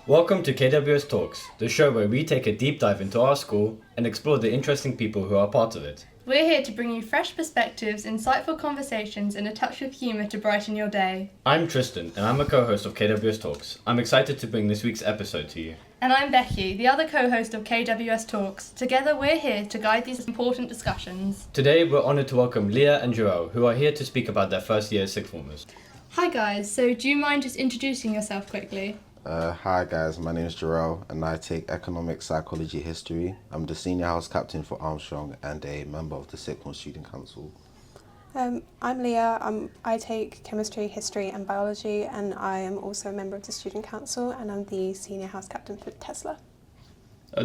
Welcome to KWS Talks, the show where we take a deep dive into our school and explore the interesting people who are part of it. We're here to bring you fresh perspectives, insightful conversations, and a touch of humour to brighten your day. I'm Tristan, and I'm a co-host of KWS Talks. I'm excited to bring this week's episode to you. And I'm Becky, the other co-host of KWS Talks. Together we're here to guide these important discussions. Today we're honoured to welcome Leigha and Jerel, who are here to speak about their first year as sixth formers. Hi guys, so do you mind just introducing yourself quickly? Hi guys, my name is Jerel and I take Economics, Psychology, History. I'm the Senior House Captain for Armstrong and a member of the Sixth Form Student Council. I'm Leigha. I take Chemistry, History and Biology, and I am also a member of the Student Council, and I'm the Senior House Captain for Tesla.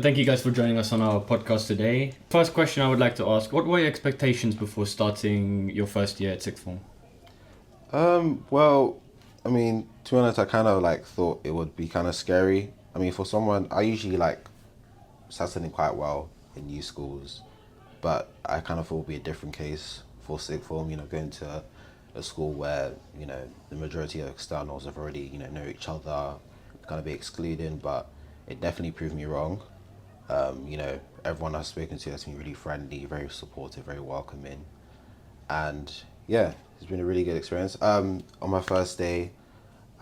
Thank you guys for joining us on our podcast today. First question I would like to ask, what were your expectations before starting your first year at sixth form? To be honest, I kind of thought it would be kind of scary. For someone, I usually start studying quite well in new schools, but I kind of thought it would be a different case for sixth form, going to a school where, the majority of externals have already, know each other, kind of be excluding, but it definitely proved me wrong. Everyone I've spoken to has been really friendly, very supportive, very welcoming. And yeah, it's been a really good experience. On my first day,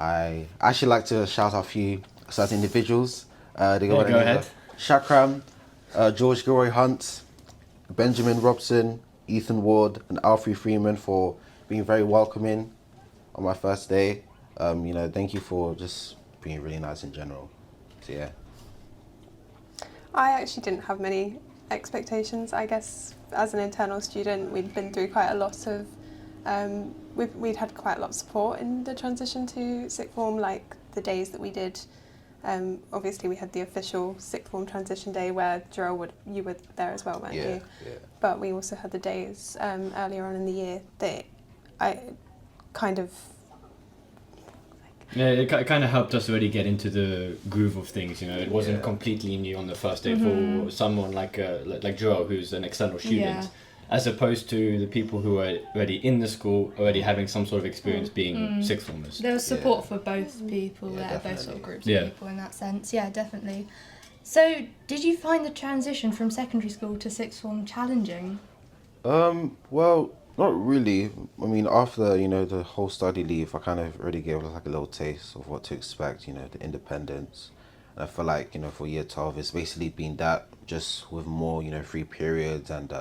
I actually like to shout out a few certain individuals. Go ahead. Shakram, George Gilroy Hunt, Benjamin Robson, Ethan Ward, and Alfie Freeman for being very welcoming on my first day. Thank you for just being really nice in general. So yeah. I actually didn't have many expectations. I guess as an internal student, we'd been through quite a lot of we'd had quite a lot of support in the transition to sixth form, like the days that we did. Obviously, we had the official sixth form transition day where Jerel, you were there as well, weren't you? Yeah. But we also had the days earlier on in the year that I kind of. Yeah, it kind of helped us already get into the groove of things. It wasn't completely new on the first day for someone like Joel, who's an external student, as opposed to the people who are already in the school, already having some sort of experience being sixth formers. There was support for both people there, definitely. both sort of groups of people in that sense. Yeah, definitely. So, did you find the transition from secondary school to sixth form challenging? Well, not really. After, the whole study leave, I kind of already gave a little taste of what to expect, the independence. And I feel like, for year 12, it's basically been that, just with more, free periods and,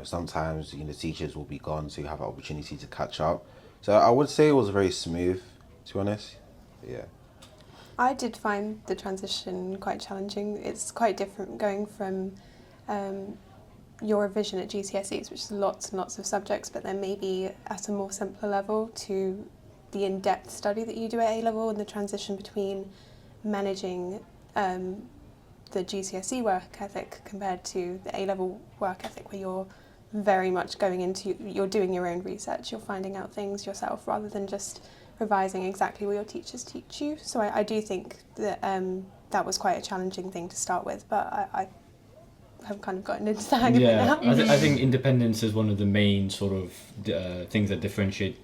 sometimes, teachers will be gone, so you have an opportunity to catch up. So I would say it was very smooth, to be honest. Yeah. I did find the transition quite challenging. It's quite different going from your revision at GCSEs, which is lots and lots of subjects, but then maybe at a more simpler level, to the in-depth study that you do at A-level, and the transition between managing the GCSE work ethic compared to the A-level work ethic, where you're very much you're doing your own research, you're finding out things yourself rather than just revising exactly what your teachers teach you. So I do think that that was quite a challenging thing to start with, but I have kind of gotten into the hang of it now. I think independence is one of the main sort of things that differentiate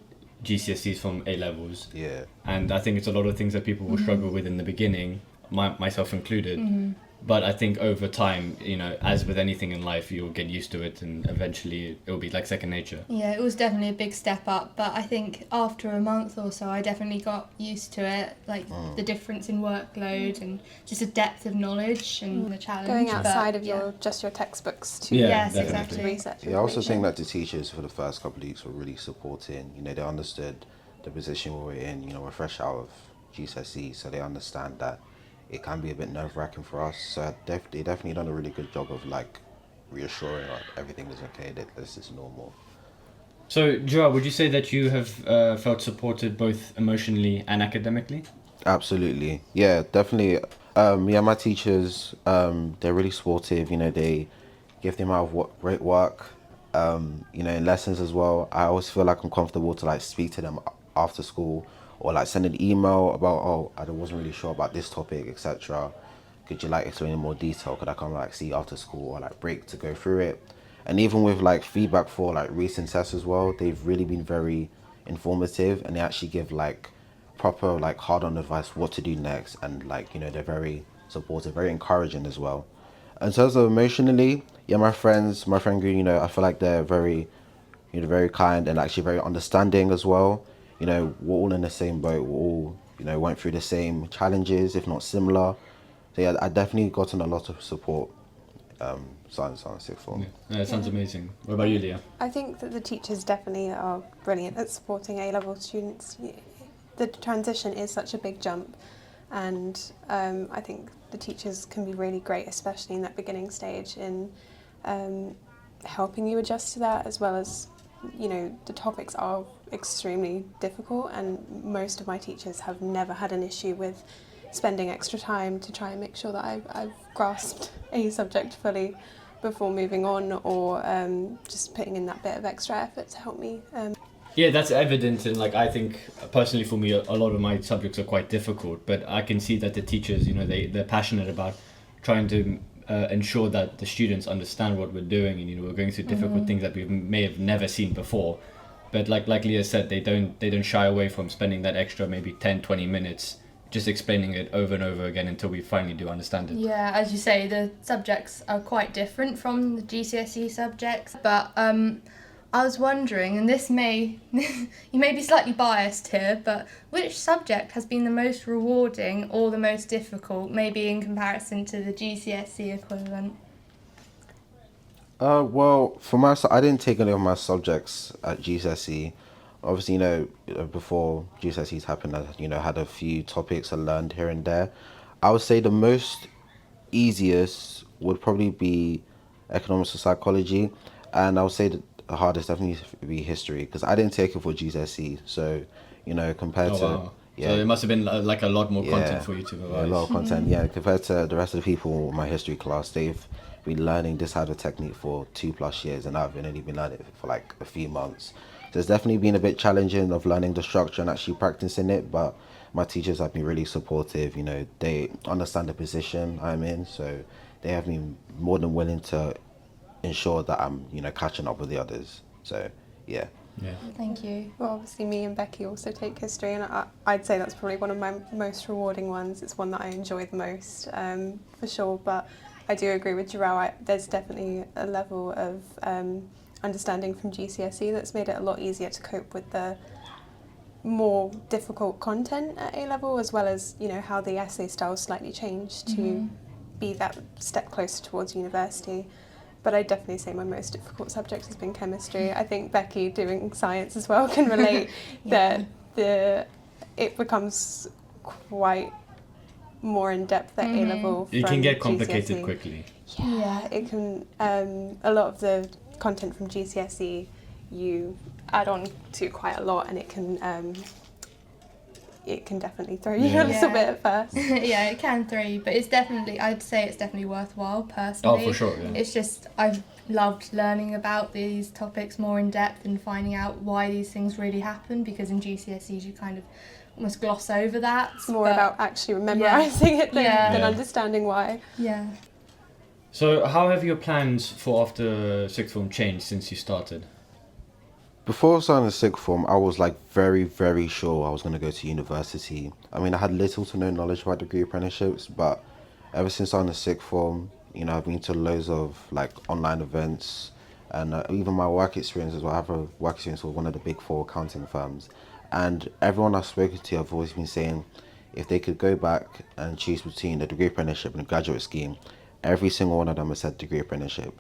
GCSEs from A-levels. Yeah. And I think it's a lot of things that people will struggle with in the beginning, myself included. But I think over time, as with anything in life, you'll get used to it and eventually it'll be like second nature. Yeah, it was definitely a big step up, but I think after a month or so I definitely got used to it, the difference in workload and just a depth of knowledge and the challenge. Going outside of your textbooks to yes, definitely. exactly. research. Yeah, I also think that the teachers for the first couple of weeks were really supporting. They understood the position we were in. We're fresh out of GCSE, so they understand that it can be a bit nerve-wracking for us. So they definitely done a really good job of reassuring us everything is okay, that this is normal. So, Joel, would you say that you have felt supported both emotionally and academically? Absolutely, yeah, definitely. My teachers, they're really supportive. They give the amount of great work. In lessons as well. I always feel like I'm comfortable to speak to them after school, or send an email about, I wasn't really sure about this topic, etc. Could you explain in more detail? Could I come see you after school or break to go through it? And even with feedback for recent tests as well, they've really been very informative, and they actually give proper like hard on advice what to do next, and like, you know, they're very supportive, very encouraging as well. In terms of emotionally, yeah, my friend group, you know, I feel like they're very, you know, very kind and actually very understanding as well. You know, we're all in the same boat. We're all, you know, went through the same challenges, if not similar. So yeah, I definitely gotten a lot of support. Science sixth form. Yeah, that sounds amazing. What about you, Leah? I think that the teachers definitely are brilliant at supporting A-level students. The transition is such a big jump, and I think the teachers can be really great, especially in that beginning stage, in helping you adjust to that, as well as, you know, the topics are extremely difficult, and most of my teachers have never had an issue with spending extra time to try and make sure that I've grasped a subject fully before moving on, or just putting in that bit of extra effort to help me. Yeah, that's evident, and like I think personally for me, a lot of my subjects are quite difficult, but I can see that the teachers, you know, they're passionate about trying to ensure that the students understand what we're doing, and you know, we're going through difficult things that we may have never seen before. But like Leah said, they don't shy away from spending that extra maybe 10-20 minutes just explaining it over and over again until we finally do understand it. Yeah, as you say, the subjects are quite different from the GCSE subjects, but I was wondering, and this may, you may be slightly biased here, but which subject has been the most rewarding or the most difficult, maybe in comparison to the GCSE equivalent? Well, for myself, I didn't take any of my subjects at GCSE. Obviously, you know, before GCSEs happened, I, you know, had a few topics I learned here and there. I would say the most easiest would probably be economics or psychology, and I would say that the hardest definitely be history, because I didn't take it for GCSE. So, you know, compared to Wow. yeah, So it must have been like a lot more Yeah. content for you to yeah, a revise. lot of content. Yeah, compared to the rest of the people in my history class, they've been learning this type of technique for 2+ years, and I've only been learning it for like a few months. So it's definitely been a bit challenging of learning the structure and actually practicing it, but my teachers have been really supportive. You know, they understand the position I'm in, so they have been more than willing to ensure that I'm, you know, catching up with the others. So yeah. Yeah. Thank you. Well, obviously me and Becky also take history, and I'd say that's probably one of my most rewarding ones. It's one that I enjoy the most, for sure, but I do agree with Jerel. There's definitely a level of understanding from GCSE that's made it a lot easier to cope with the more difficult content at A-level, as well as, you know, how the essay style slightly changed to be that step closer towards university. But I'd definitely say my most difficult subject has been chemistry. I think Becky, doing science as well, can relate that it becomes quite more in depth at A-level. It can get from complicated GCSE. quickly. Yeah, it can. A lot of the content from GCSE you add on to quite a lot, and it can definitely throw you a little bit at first. Yeah, it can throw you, but it's definitely, I'd say it's definitely worthwhile personally. Oh, for sure, yeah. It's just, I've loved learning about these topics more in depth and finding out why these things really happen, because in GCSEs you kind of almost gloss over that. It's more about actually memorising it than understanding why. Yeah. So how have your plans for after sixth form changed since you started? Before starting the sixth form, I was like very, very sure I was going to go to university. I mean, I had little to no knowledge about degree apprenticeships, but ever since starting the sixth form, you know, I've been to loads of like online events, and even my work experience as well. I have a work experience with one of the big 4 accounting firms, and everyone I've spoken to, I've always been saying, if they could go back and choose between a degree apprenticeship and a graduate scheme, every single one of them has said degree apprenticeship.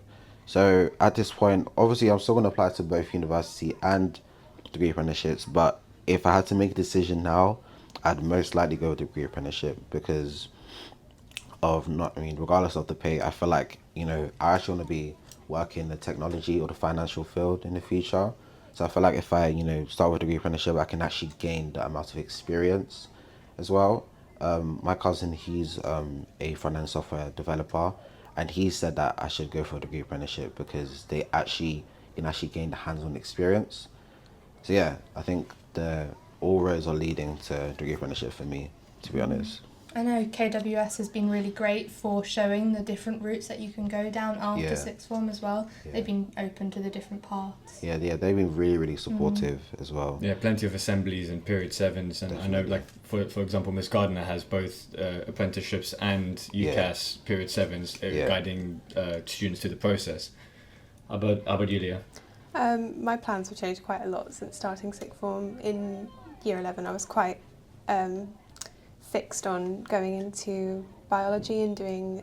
So at this point, obviously I'm still going to apply to both university and degree apprenticeships, but if I had to make a decision now, I'd most likely go with degree apprenticeship, because of regardless of the pay, I feel like, you know, I actually want to be working in the technology or the financial field in the future. So I feel like if I, you know, start with a degree apprenticeship, I can actually gain that amount of experience as well. My cousin, he's a front-end software developer, and he said that I should go for a degree apprenticeship because they can actually gain the hands-on experience. So yeah, I think all roads are leading to degree apprenticeship for me, to be honest. I know KWS has been really great for showing the different routes that you can go down after sixth form as well. Yeah. They've been open to the different paths. Yeah, they've been really, really supportive as well. Yeah, plenty of assemblies and period sevens, and Definitely. I know, like for example, Miss Gardner has both apprenticeships and UCAS period sevens guiding students through the process. How about you, Leigha? My plans have changed quite a lot since starting sixth form. In year 11, I was quite fixed on going into biology and doing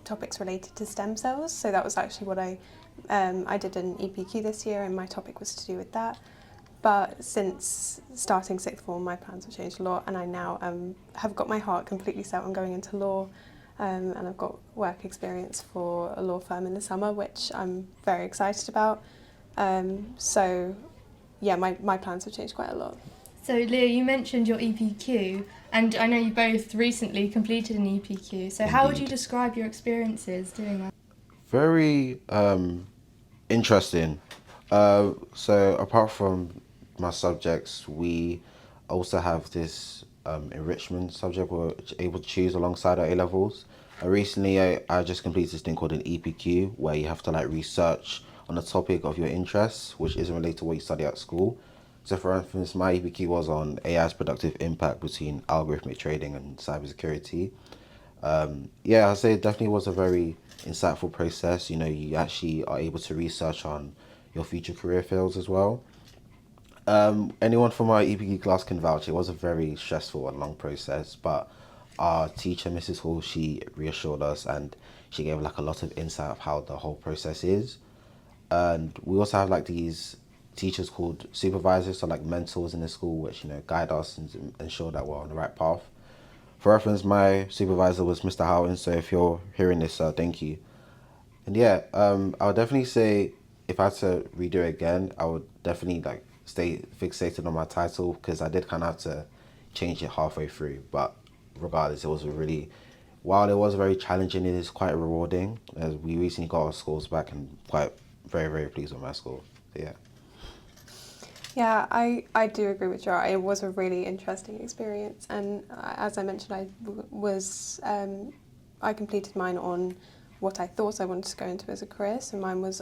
topics related to stem cells. So that was actually what I did an EPQ this year, and my topic was to do with that. But since starting sixth form, my plans have changed a lot, and I now have got my heart completely set on going into law. And I've got work experience for a law firm in the summer, which I'm very excited about. So, yeah, my plans have changed quite a lot. So, Leigha, you mentioned your EPQ, and I know you both recently completed an EPQ. So, how would you describe your experiences doing that? Very interesting. So apart from my subjects, we also have this enrichment subject we're able to choose alongside our A-levels. Recently, I just completed this thing called an EPQ, where you have to like research on a topic of your interests, which isn't related to what you study at school. So for instance, my EPQ was on AI's productive impact between algorithmic trading and cybersecurity. Yeah, I'd say it definitely was a very insightful process. You know, you actually are able to research on your future career fields as well. Anyone from our EPQ class can vouch. It was a very stressful and long process, but our teacher, Mrs. Hall, she reassured us and she gave like a lot of insight of how the whole process is. And we also have like these teachers called supervisors, so like mentors in the school, which, you know, guide us and ensure that we're on the right path. For reference, my supervisor was Mr. Houghton, so if you're hearing this, thank you. And yeah, I would definitely say if I had to redo it again, I would definitely like stay fixated on my title, because I did kind of have to change it halfway through. But regardless, it was while it was very challenging, it is quite rewarding, as we recently got our scores back and very, very pleased with my score. So, yeah. Yeah, I do agree with Jerel. It was a really interesting experience, and as I mentioned, I completed mine on what I thought I wanted to go into as a career. So mine was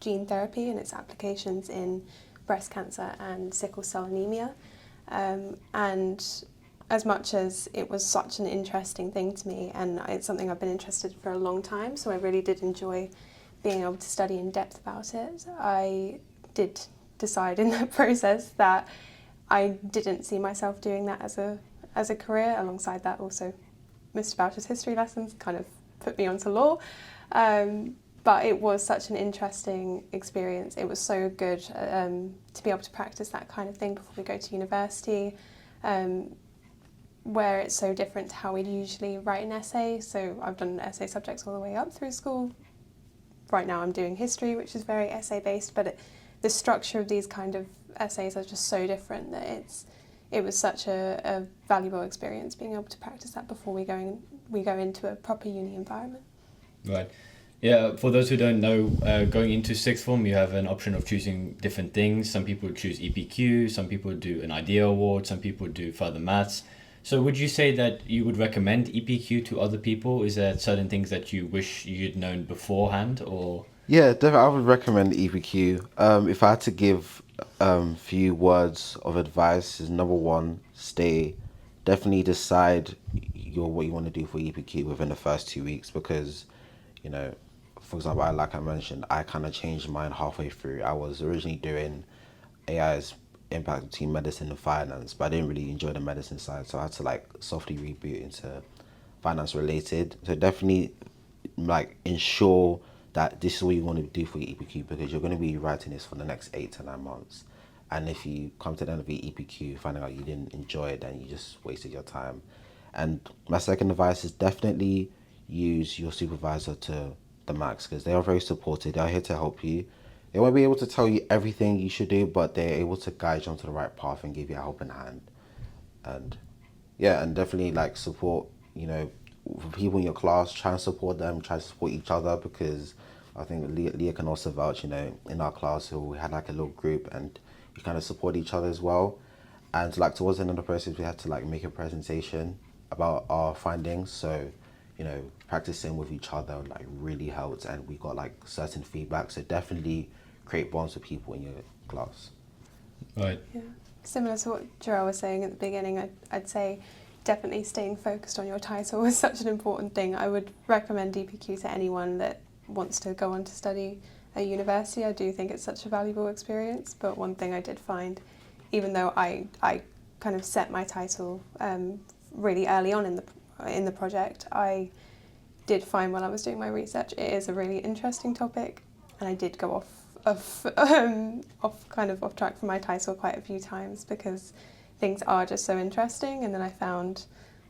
gene therapy and its applications in breast cancer and sickle cell anemia. And as much as it was such an interesting thing to me, and it's something I've been interested in for a long time, so I really did enjoy being able to study in depth about it, I did decide in that process that I didn't see myself doing that as a career. Alongside that, also Mr. Boucher's history lessons kind of put me onto law. But it was such an interesting experience. It was so good to be able to practice that kind of thing before we go to university, where it's so different to how we'd usually write an essay. So I've done essay subjects all the way up through school. Right now I'm doing history, which is very essay-based, but the structure of these kind of essays are just so different that it was such a valuable experience being able to practice that before we go into a proper uni environment. Right. Yeah, for those who don't know, going into sixth form, you have an option of choosing different things. Some people choose EPQ, some people do an idea award, some people do further maths. So would you say that you would recommend EPQ to other people? Is there certain things that you wish you'd known beforehand, or? Yeah, definitely, I would recommend EPQ. If I had to give few words of advice, is number one, definitely decide what you want to do for EPQ within the first 2 weeks, because, you know, for example, like I mentioned, I kind of changed mine halfway through. I was originally doing AI's impact between medicine and finance, but I didn't really enjoy the medicine side, so I had to like softly reboot into finance related. So definitely like ensure that this is what you want to do for your EPQ, because you're going to be writing this for the next 8 to 9 months. And if you come to the end of your EPQ finding out you didn't enjoy it, then you just wasted your time. And my second advice is definitely use your supervisor to the max, because they are very supportive. They're here to help you. They won't be able to tell you everything you should do, but they're able to guide you onto the right path and give you a helping hand. And yeah, and definitely like support, you know, people in your class, try and support them, try to support each other, because I think Leigha can also vouch, you know, in our class, so we had like a little group and we kind of support each other as well. And like towards the end of the process, we had to like make a presentation, about our findings. So, practicing with each other like really helped, and we got like certain feedback. So definitely create bonds with people in your class. Right. Yeah. Similar to what Jerel was saying at the beginning, I'd say definitely staying focused on your title is such an important thing. I would recommend EPQ to anyone that wants to go on to study at university. I do think it's such a valuable experience, but one thing I did find, even though I kind of set my title really early on in the project, I did find while I was doing my research it is a really interesting topic, and I did go off track from my title quite a few times because things are just so interesting. And then I found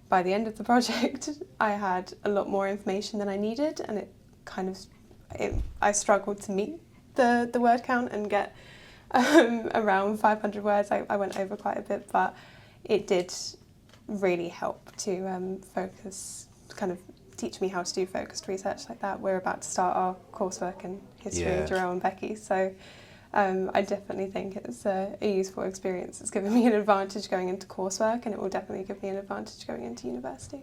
by the end of the project I had a lot more information than I needed, and I struggled to meet the word count and get around 500 words. I went over quite a bit, but it did really help to focus, kind of teach me how to do focused research like that. We're about to start our coursework in history, Jerel and Becky, so I definitely think it's a useful experience. It's given me an advantage going into coursework, and it will definitely give me an advantage going into university.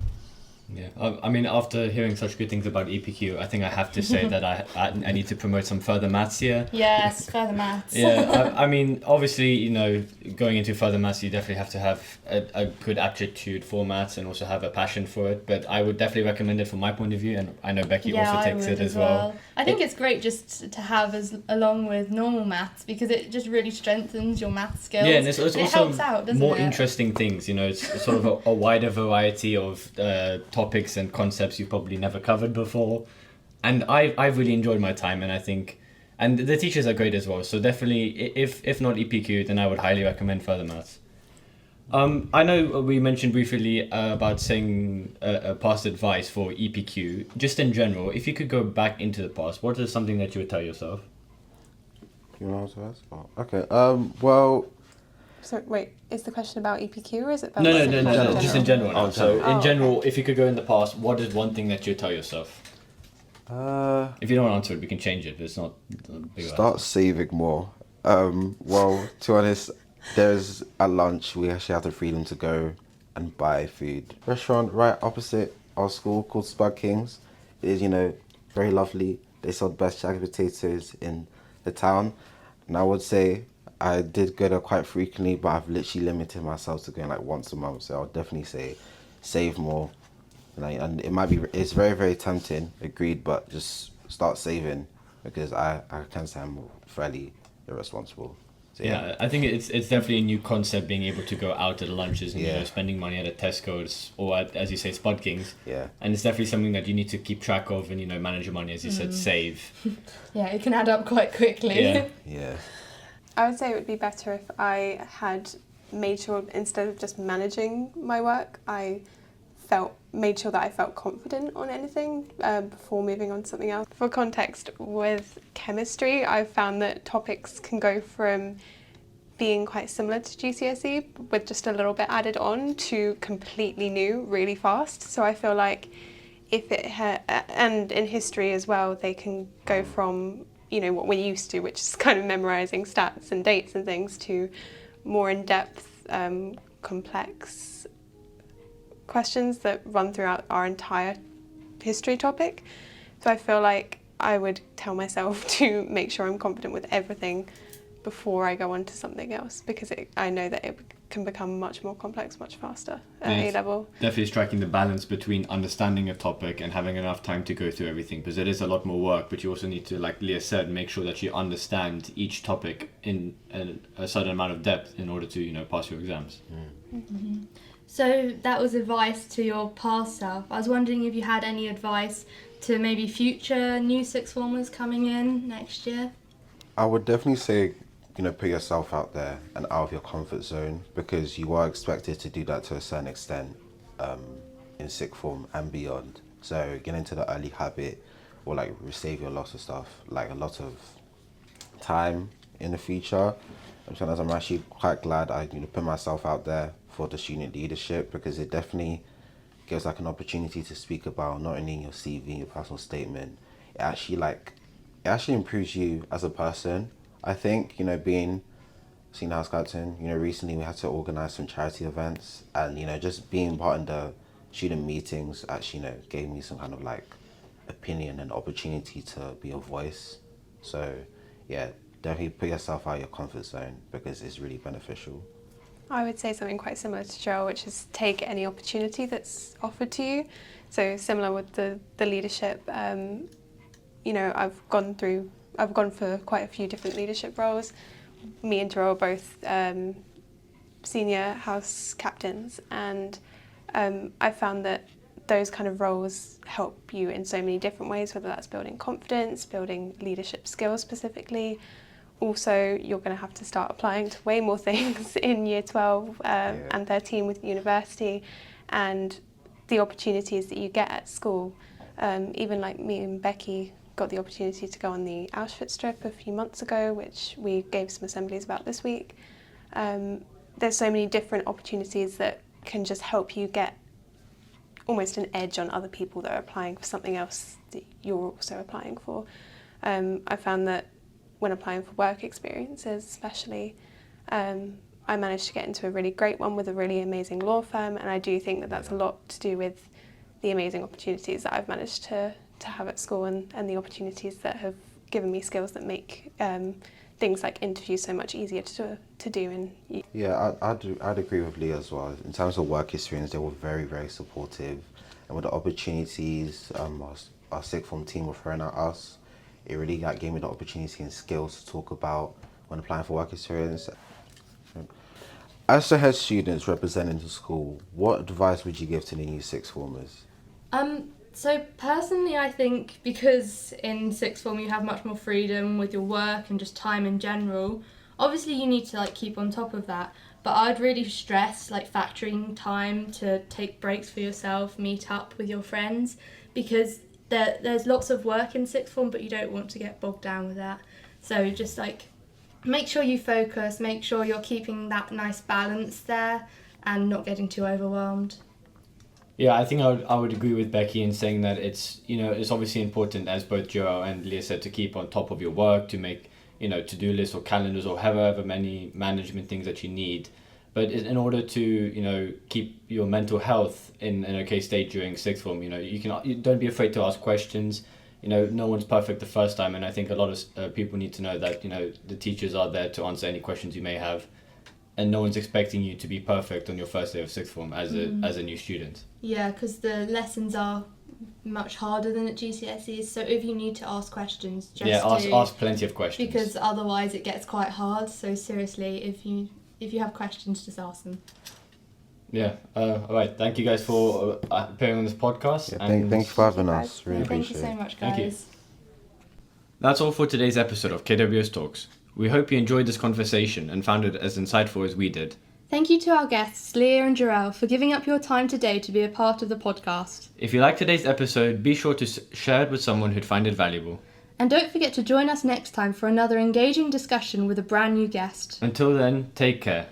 Yeah, I mean, after hearing such good things about EPQ, I think I have to say that I need to promote some further maths here. Yes, further maths. Yeah, I mean, obviously, going into further maths, you definitely have to have a good aptitude for maths and also have a passion for it. But I would definitely recommend it from my point of view, and I know Becky also takes it as well. I think it's great just to have along with normal maths, because it just really strengthens your maths skills. Yeah, and it's also it helps out, doesn't more it? interesting things. It's sort of a wider variety of topics and concepts you've probably never covered before. And I've really enjoyed my time, and I think, and the teachers are great as well. So definitely, if not EPQ, then I would highly recommend further maths. I know we mentioned briefly about saying past advice for EPQ. Just in general, if you could go back into the past, what is something that you would tell yourself? You want to ask? Oh, okay. Well. So wait, is the question about EPQ or is it about No, general? just in general. Now. Oh, So in general. general, if you could go in the past, what is one thing that you'd tell yourself? If you don't answer it, we can change it. But it's not a big Start saving more. Well, to be honest, there's at lunch we actually have the freedom to go and buy food. Restaurant right opposite our school called Spud Kings. It is, very lovely. They sell the best jacket potatoes in the town, and I would say I did go there quite frequently, but I've literally limited myself to going like once a month. So I'll definitely say save more. And it's very, very tempting, agreed, but just start saving, because I can say I'm fairly irresponsible. So, yeah, I think it's definitely a new concept, being able to go out at lunches and spending money at a Tesco's or at, as you say, Spud Kings. Yeah. And it's definitely something that you need to keep track of and manage your money, as you said, save. Yeah, it can add up quite quickly. Yeah. Yeah. I would say it would be better if I had made sure, instead of just managing my work, I made sure that I felt confident on anything before moving on to something else. For context, with chemistry, I've found that topics can go from being quite similar to GCSE with just a little bit added on to completely new really fast. So I feel like and in history as well, they can go from what we're used to, which is kind of memorising stats and dates and things, to more in-depth, complex questions that run throughout our entire history topic. So I feel like I would tell myself to make sure I'm confident with everything before I go on to something else, because I know that it can become much more complex much faster at A-level. Definitely striking the balance between understanding a topic and having enough time to go through everything, because it is a lot more work, but you also need to, like Leah said, make sure that you understand each topic in a certain amount of depth in order to pass your exams. Mm-hmm. So that was advice to your past self. I was wondering if you had any advice to maybe future new sixth formers coming in next year? I would definitely say, put yourself out there and out of your comfort zone, because you are expected to do that to a certain extent in sixth form and beyond. So get into the early habit, or like save your lots of stuff, like a lot of time in the future. Sometimes I'm actually quite glad I put myself out there for the student leadership, because it definitely gives like an opportunity to speak about not only in your CV, your personal statement, it actually improves you as a person. I think, being senior house captain, recently we had to organise some charity events, and, just being part in the student meetings actually, gave me some kind of like opinion and opportunity to be a voice. So yeah, definitely put yourself out of your comfort zone because it's really beneficial. I would say something quite similar to Jerel, which is take any opportunity that's offered to you. So similar with the leadership, I've gone for quite a few different leadership roles. Me and Jerel are both senior house captains, and I found that those kind of roles help you in so many different ways, whether that's building confidence, building leadership skills specifically. Also, you're going to have to start applying to way more things in year 12 and 13 with university, and the opportunities that you get at school. Even like me and Becky got the opportunity to go on the Auschwitz trip a few months ago, which we gave some assemblies about this week. There's so many different opportunities that can just help you get almost an edge on other people that are applying for something else that you're also applying for. I found that when applying for work experiences especially, I managed to get into a really great one with a really amazing law firm, and I do think that that's a lot to do with the amazing opportunities that I've managed to have at school, and the opportunities that have given me skills that make things like interviews so much easier to do. Yeah, I'd agree with Leigha as well. In terms of work experience, they were very, very supportive, and with the opportunities our sixth form team were throwing at us, it really gave me the opportunity and skills to talk about when applying for work experience. As the head students representing the school, what advice would you give to the new sixth formers? So personally, I think because in sixth form you have much more freedom with your work and just time in general, obviously you need to like keep on top of that, but I'd really stress like factoring time to take breaks for yourself, meet up with your friends, because there's lots of work in sixth form, but you don't want to get bogged down with that. So just like make sure you focus, make sure you're keeping that nice balance there and not getting too overwhelmed. Yeah, I think I would agree with Becky in saying that it's obviously important, as both Jerel and Leigha said, to keep on top of your work, to make to-do lists or calendars or however many management things that you need. But in order to keep your mental health in an okay state during sixth form, you don't be afraid to ask questions. No one's perfect the first time, and I think a lot of people need to know that the teachers are there to answer any questions you may have, and no one's expecting you to be perfect on your first day of sixth form as a new student. Yeah, because the lessons are much harder than at GCSEs, so if you need to ask questions, ask plenty of questions, because otherwise it gets quite hard. So seriously, if you have questions, just ask them. Yeah. All right. Thank you guys for appearing on this podcast. Yeah, thank you for having us. Really Thank appreciate it. you so much, guys. Thank you. That's all for today's episode of KWS Talks. We hope you enjoyed this conversation and found it as insightful as we did. Thank you to our guests, Leigha and Jerel, for giving up your time today to be a part of the podcast. If you liked today's episode, be sure to share it with someone who'd find it valuable. And don't forget to join us next time for another engaging discussion with a brand new guest. Until then, take care.